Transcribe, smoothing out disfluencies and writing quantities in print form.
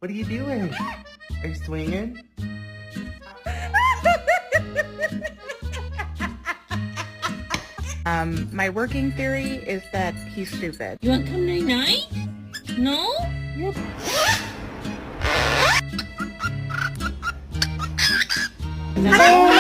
What are you doing? Are you swinging? My working theory is that he's stupid. You want to come night-night? No? No.